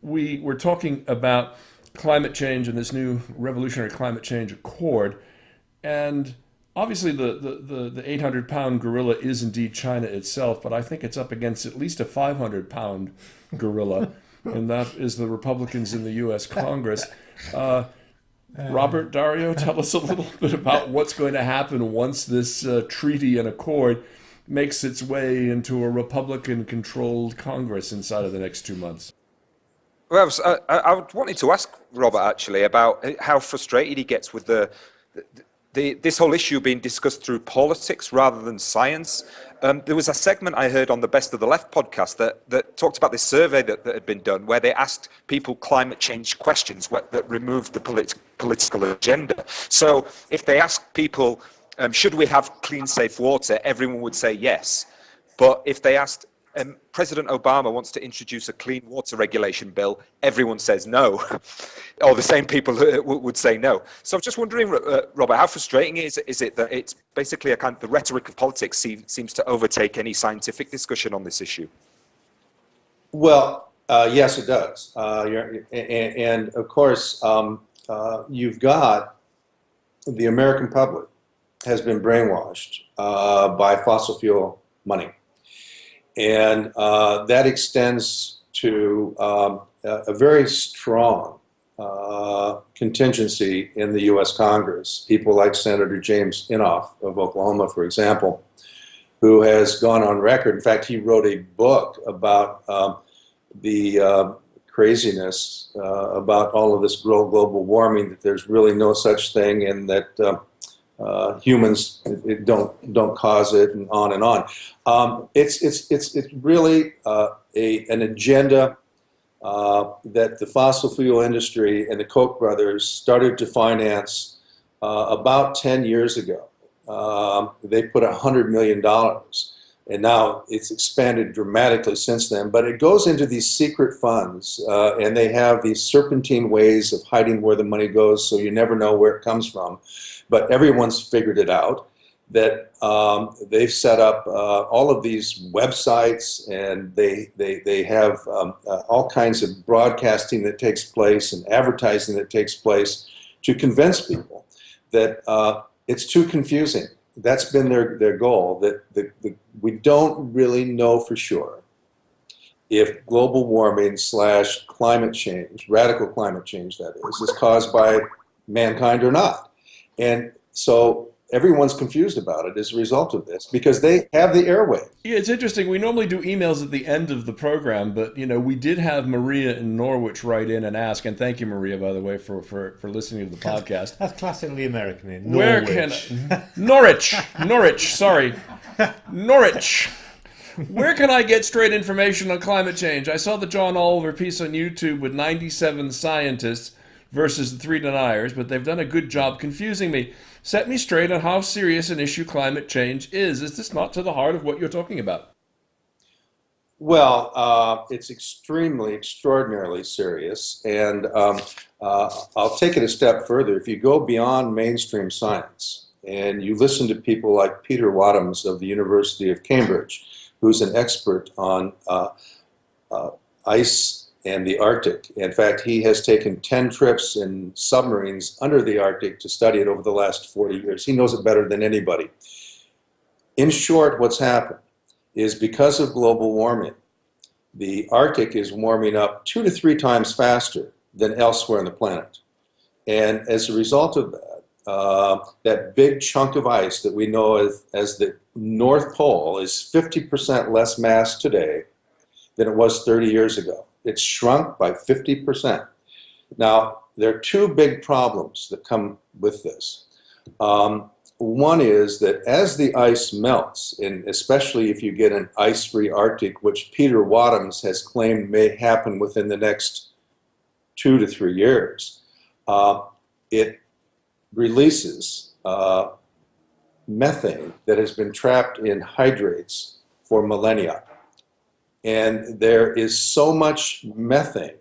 we were talking about climate change and this new revolutionary climate change accord. And obviously, the 800-pound gorilla is indeed China itself, but I think it's up against at least a 500-pound gorilla, and that is the Republicans in the U.S. Congress. Robert, Dario, tell us a little bit about what's going to happen once this treaty and accord makes its way into a Republican-controlled Congress inside of the next 2 months. Well, I wanted to ask Robert actually about how frustrated he gets with this whole issue being discussed through politics rather than science. There was a segment I heard on the Best of the Left podcast that talked about this survey that had been done where they asked people climate change questions that removed the political agenda. So if they asked people, should we have clean, safe water, everyone would say yes. But if they asked, President Obama wants to introduce a clean water regulation bill, everyone says no, or the same people would say no. So I'm just wondering, Robert, how frustrating is it that it's basically the rhetoric of politics seems to overtake any scientific discussion on this issue? Well, yes, it does. And of course, you've got the American public has been brainwashed by fossil fuel money. And that extends to a very strong contingency in the U.S. Congress. People like Senator James Inhofe of Oklahoma, for example, who has gone on record. In fact, he wrote a book about the craziness about all of this global warming, that there's really no such thing, and that humans don't cause it, and on and on. It's really an agenda that the fossil fuel industry and the Koch brothers started to finance about 10 years ago. They put $100 million, and now it's expanded dramatically since then. But it goes into these secret funds, and they have these serpentine ways of hiding where the money goes, so you never know where it comes from. But everyone's figured it out, that they've set up all of these websites, and they have all kinds of broadcasting that takes place and advertising that takes place to convince people that it's too confusing. That's been their goal, that we don't really know for sure if global warming / climate change, radical climate change that is caused by mankind or not. And so everyone's confused about it as a result of this, because they have the airwave. Yeah, it's interesting. We normally do emails at the end of the program, but we did have Maria in Norwich write in and ask, and thank you, Maria, by the way, for listening to the podcast. That's classically American. Norwich. Sorry, Norwich. Where can I get straight information on climate change? I saw the John Oliver piece on YouTube with 97 scientists versus the 3 deniers, but they've done a good job confusing me. Set me straight on how serious an issue climate change is. Is this not to the heart of what you're talking about? Well, it's extraordinarily serious, and I'll take it a step further. If you go beyond mainstream science and you listen to people like Peter Wadhams of the University of Cambridge, who's an expert on ice and the Arctic. In fact, he has taken 10 trips in submarines under the Arctic to study it over the last 40 years. He knows it better than anybody. In short, what's happened is because of global warming, the Arctic is warming up 2 to 3 times faster than elsewhere on the planet. And as a result of that, that big chunk of ice that we know as the North Pole is 50% less mass today than it was 30 years ago. It's shrunk by 50%. Now, there are 2 big problems that come with this. One is that as the ice melts, and especially if you get an ice-free Arctic, which Peter Wadhams has claimed may happen within the next 2 to 3 years, it releases methane that has been trapped in hydrates for millennia. And there is so much methane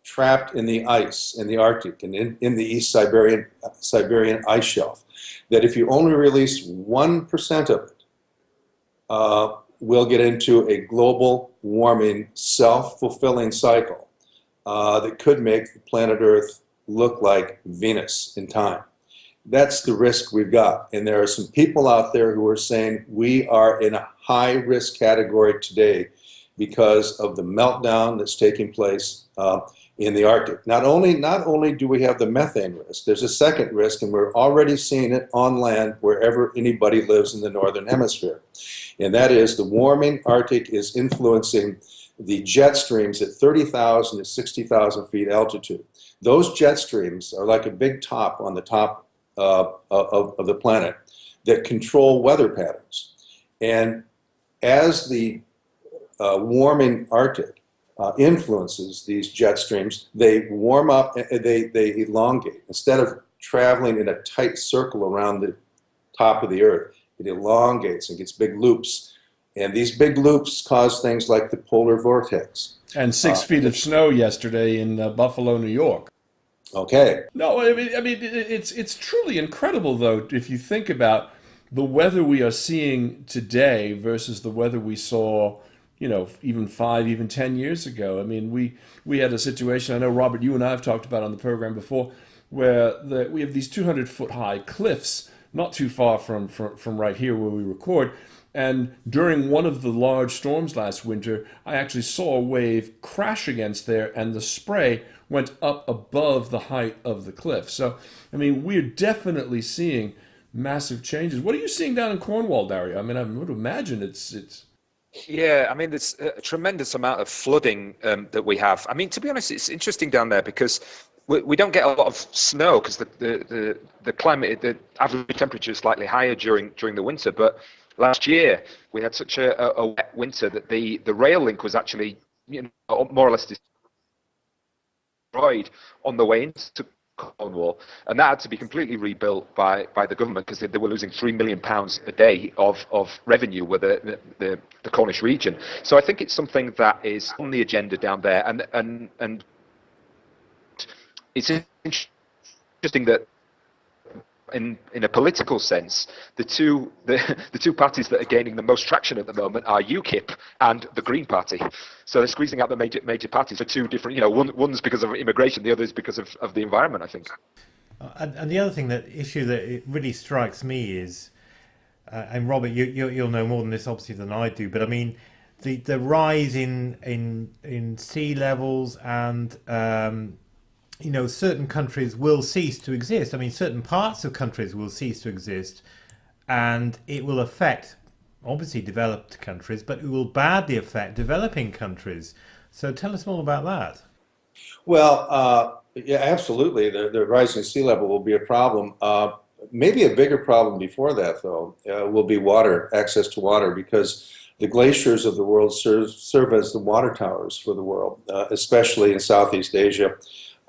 trapped in the ice in the Arctic and in the East Siberian ice shelf that if you only release 1% of it, we'll get into a global warming, self-fulfilling cycle that could make the planet Earth look like Venus in time. That's the risk we've got. And there are some people out there who are saying we are in a high risk category today because of the meltdown that's taking place in the Arctic. Not only do we have the methane risk, there's a second risk, and we're already seeing it on land wherever anybody lives in the northern hemisphere. And that is the warming Arctic is influencing the jet streams at 30,000 to 60,000 feet altitude. Those jet streams are like a big top on the top of the planet that control weather patterns. And as the warming Arctic influences these jet streams, they warm up, they elongate. Instead of traveling in a tight circle around the top of the Earth, it elongates and gets big loops. And these big loops cause things like the polar vortex. And 6 feet of snow yesterday in Buffalo, New York. Okay. No, I mean, it's truly incredible, though, if you think about the weather we are seeing today versus the weather we saw, even 5, even 10 years ago. I mean, we had a situation, I know, Robert, you and I have talked about on the program before, where we have these 200-foot high cliffs not too far from right here where we record. And during one of the large storms last winter, I actually saw a wave crash against there, and the spray went up above the height of the cliff. So, I mean, we're definitely seeing massive changes. What are you seeing down in Cornwall, Dario? I mean, I would imagine it's... Yeah, I mean, there's a tremendous amount of flooding that we have. I mean, to be honest, it's interesting down there because we don't get a lot of snow because the climate, the average temperature is slightly higher during the winter. But last year we had such a wet winter that the rail link was actually, more or less destroyed on the way into Cornwall, and that had to be completely rebuilt by the government because they were losing £3 million a day of revenue with the Cornish region. So I think it's something that is on the agenda down there, and it's interesting that in a political sense, the two parties that are gaining the most traction at the moment are UKIP and the Green Party. So they're squeezing out the major parties for two different, one's because of immigration, the other is because of the environment, I think. And the other issue that it really strikes me is, and Robert, you'll know more than this obviously than I do, but I mean, the rise in sea levels and certain countries will cease to exist. I mean, certain parts of countries will cease to exist, and it will affect, obviously, developed countries, but it will badly affect developing countries. So tell us more about that. Well, yeah, absolutely. The rising sea level will be a problem. Maybe a bigger problem before that, though, will be water, access to water, because the glaciers of the world serve as the water towers for the world, especially in Southeast Asia.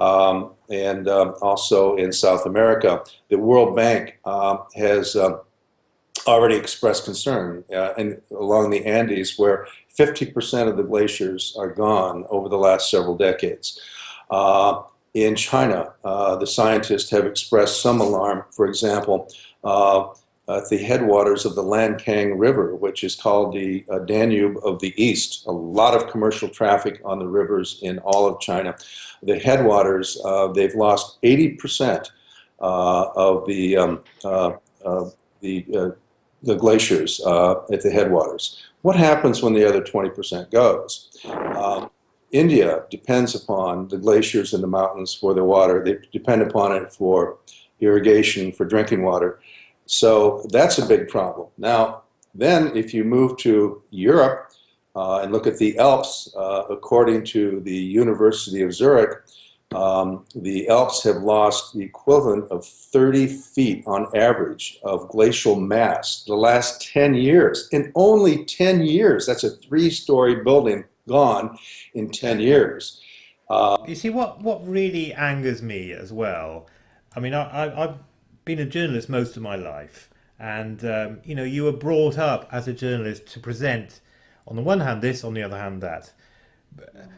And also in South America. The World Bank has already expressed concern along the Andes, where 50% of the glaciers are gone over the last several decades. In China, the scientists have expressed some alarm, for example, at the headwaters of the Lancang River, which is called the Danube of the East. A lot of commercial traffic on the rivers in all of China. The headwaters, they've lost 80% of the glaciers at the headwaters. What happens when the other 20% goes? India depends upon the glaciers in the mountains for their water. They depend upon it for irrigation, for drinking water. So that's a big problem. Now, then if you move to Europe and look at the Alps, according to the University of Zurich, the Alps have lost the equivalent of 30 feet on average of glacial mass the last 10 years. In only 10 years, that's a 3-story building gone in 10 years. You see, what really angers me as well, I mean, I've been a journalist most of my life, and you were brought up as a journalist to present, on the one hand this, on the other hand that.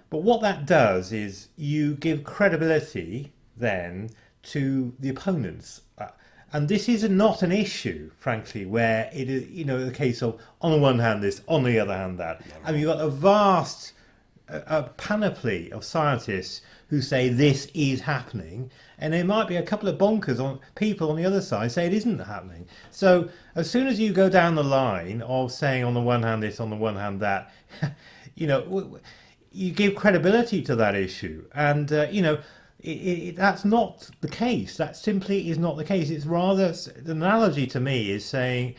But what that does is you give credibility then to the opponents. And this is not an issue, frankly, where it is, the case of on the one hand this, on the other hand that. I mean, you've got a vast a panoply of scientists who say this is happening, and there might be a couple of people on the other side say it isn't happening. So as soon as you go down the line of saying on the one hand this, on the one hand that, you give credibility to that issue, and that's not the case. That simply is not the case. It's rather, the analogy to me is saying,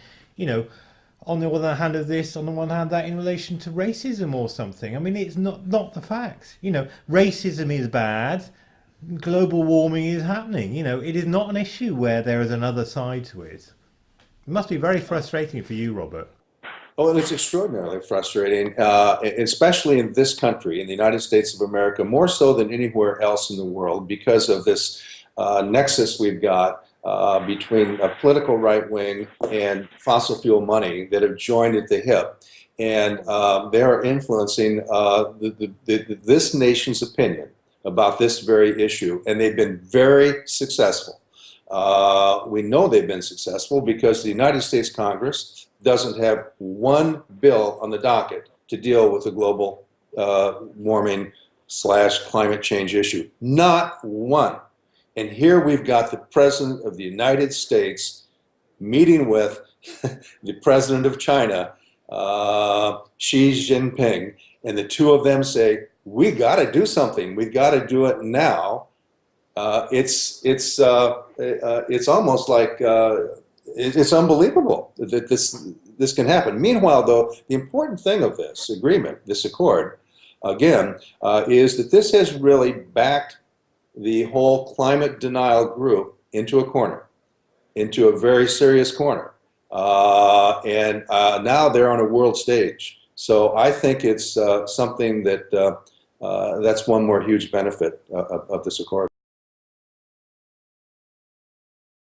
on the other hand of this, on the one hand that, in relation to racism or something. I mean, it's not the facts. Racism is bad. Global warming is happening. It is not an issue where there is another side to it. It must be very frustrating for you, Robert. Oh, and it's extraordinarily frustrating, especially in this country, in the United States of America, more so than anywhere else in the world, because of this nexus we've got between a political right wing and fossil fuel money that have joined at the hip. And they are influencing this nation's opinion about this very issue. And they've been very successful. We know they've been successful because the United States Congress doesn't have one bill on the docket to deal with the global warming / climate change issue. Not one. And here we've got the President of the United States meeting with the President of China, Xi Jinping, and the two of them say, we got to do something. We got to do it now. It's almost like it's unbelievable that this can happen. Meanwhile, though, the important thing of this agreement, this accord, again, is that this has really backed the whole climate denial group into a corner, into a very serious corner. And now they're on a world stage. So I think it's something that that's one more huge benefit of this accord.